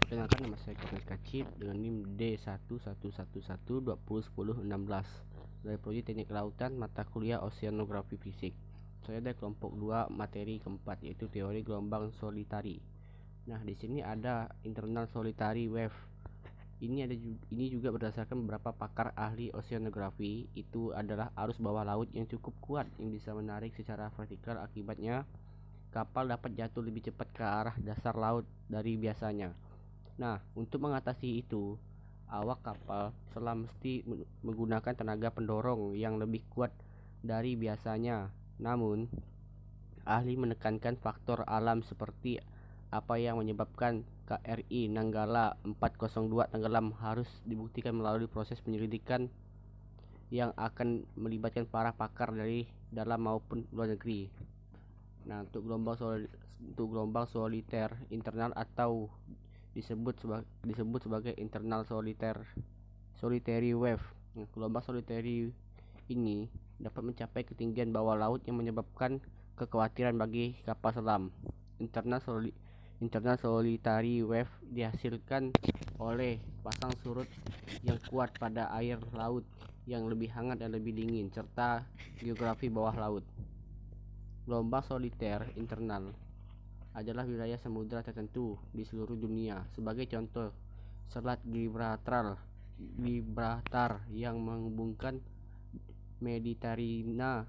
Perkenalkan, nama saya Cornelius Kacip dengan NIM D1111201016 dari Prodi Teknik Kelautan, mata kuliah Oceanografi Fisik. Saya dari kelompok 2 materi keempat, yaitu teori gelombang solitari. Nah, di sini ada internal solitary wave. Ini juga berdasarkan beberapa pakar ahli oceanografi. Itu adalah arus bawah laut yang cukup kuat yang bisa menarik secara vertikal. Akibatnya kapal dapat jatuh lebih cepat ke arah dasar laut dari biasanya. Nah, untuk mengatasi itu, awak kapal selam mesti menggunakan tenaga pendorong yang lebih kuat dari biasanya. Namun, ahli menekankan faktor alam seperti apa yang menyebabkan KRI Nanggala 402 tenggelam harus dibuktikan melalui proses penyelidikan yang akan melibatkan para pakar dari dalam maupun luar negeri. Nah, untuk gelombang soliter internal atau disebut sebagai internal solitary wave. Nah, gelombang solitary ini dapat mencapai ketinggian bawah laut yang menyebabkan kekhawatiran bagi kapal selam. Internal solitary wave dihasilkan oleh pasang surut yang kuat pada air laut yang lebih hangat dan lebih dingin, serta geografi bawah laut. Gelombang soliter internal adalah wilayah samudra tertentu di seluruh dunia. Sebagai contoh, Selat Gibraltar yang menghubungkan Mediterania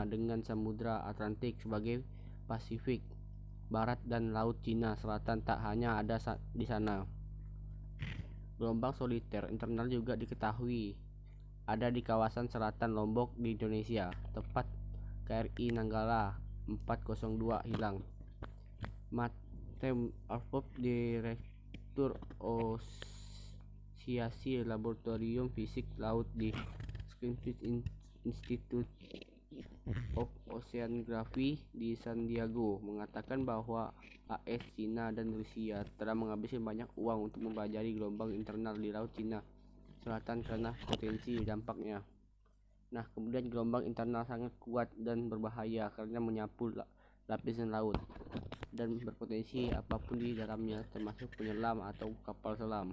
dengan Samudra Atlantik sebagai Pasifik Barat dan Laut Cina Selatan tak hanya ada di sana. Gelombang soliter internal juga diketahui ada di kawasan selatan Lombok di Indonesia, tepat KRI Nanggala 402 hilang. Matem Alfop, Direktur Asosiasi Laboratorium Fisik Laut di Scientific Institute of Oceanography di San Diego, mengatakan bahwa AS, Cina, dan Rusia telah menghabiskan banyak uang untuk mempelajari gelombang internal di Laut Cina Selatan karena potensi dampaknya. Nah, kemudian gelombang internal sangat kuat dan berbahaya karena menyapu lapisan laut dan berpotensi apapun di dalamnya, termasuk penyelam atau kapal selam,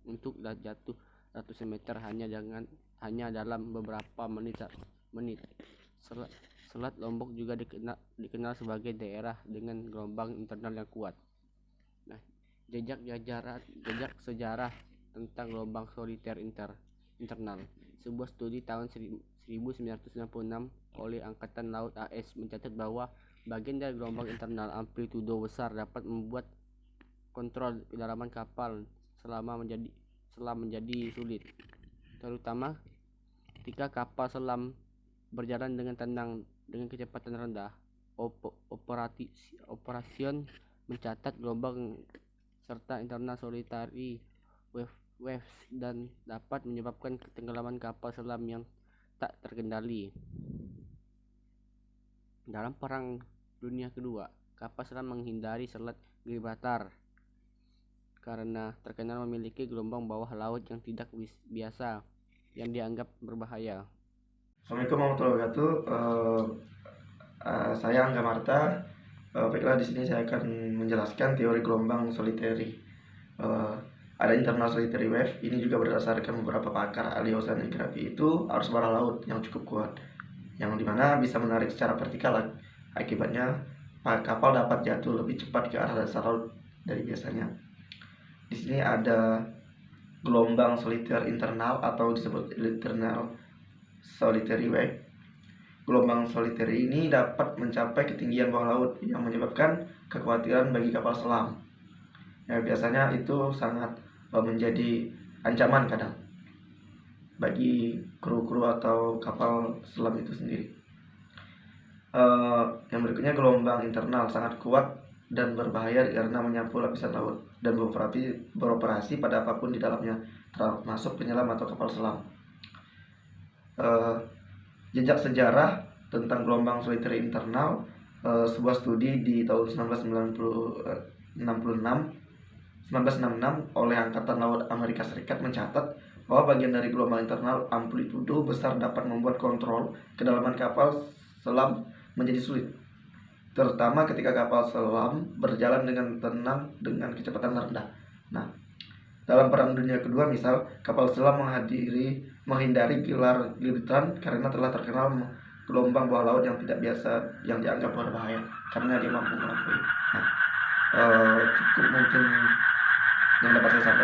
untuk jatuh ratusan meter hanya dalam beberapa menit. Selat Lombok juga dikenal sebagai daerah dengan gelombang internal yang kuat. Nah, jejak sejarah tentang gelombang soliter internal. Sebuah studi tahun 1996 oleh Angkatan Laut AS mencatat bahwa bagian dari gelombang internal amplitudo besar dapat membuat kontrol kedalaman kapal selam menjadi sulit, terutama ketika kapal selam berjalan dengan tenang dengan kecepatan rendah. Operation mencatat gelombang serta internal solitary waves dan dapat menyebabkan ketenggelaman kapal selam yang tak terkendali. Dalam Perang Dunia Kedua, kapal selam menghindari Selat Gibraltar karena terkenal memiliki gelombang bawah laut yang tidak biasa yang dianggap berbahaya. Assalamualaikum warahmatullahi wabarakatuh. Saya Angga Marta. Baiklah, di sini saya akan menjelaskan teori gelombang solitary. Ada internal solitary wave. Ini juga berdasarkan beberapa pakar ahli oceanografi. Itu arus bawah laut yang cukup kuat, yang dimana bisa menarik secara vertikal. Akibatnya kapal dapat jatuh lebih cepat ke arah dasar laut dari biasanya. Di sini ada gelombang soliter internal atau disebut internal solitary wave. Gelombang solitary ini dapat mencapai ketinggian bawah laut yang menyebabkan kekhawatiran bagi kapal selam. Ya, biasanya itu sangat menjadi ancaman kadang bagi kru-kru atau kapal selam itu sendiri. Yang berikutnya, gelombang internal sangat kuat dan berbahaya karena menyapu lapisan laut dan beroperasi pada apapun di dalamnya, termasuk penyelam atau kapal selam. Jejak sejarah tentang gelombang solitary internal, sebuah studi di tahun 1966 oleh Angkatan Laut Amerika Serikat mencatat bahwa bagian dari gelombang internal amplitudo besar dapat membuat kontrol kedalaman kapal selam menjadi sulit. terutama ketika kapal selam berjalan dengan tenang dengan kecepatan rendah. Nah, dalam Perang Dunia Kedua misal, kapal selam menghindari giliran karena telah terkenal gelombang bawah laut yang tidak biasa yang dianggap berbahaya karena dia mampu melampaui. Nah, cukup mungkin yang dapat saya sampaikan.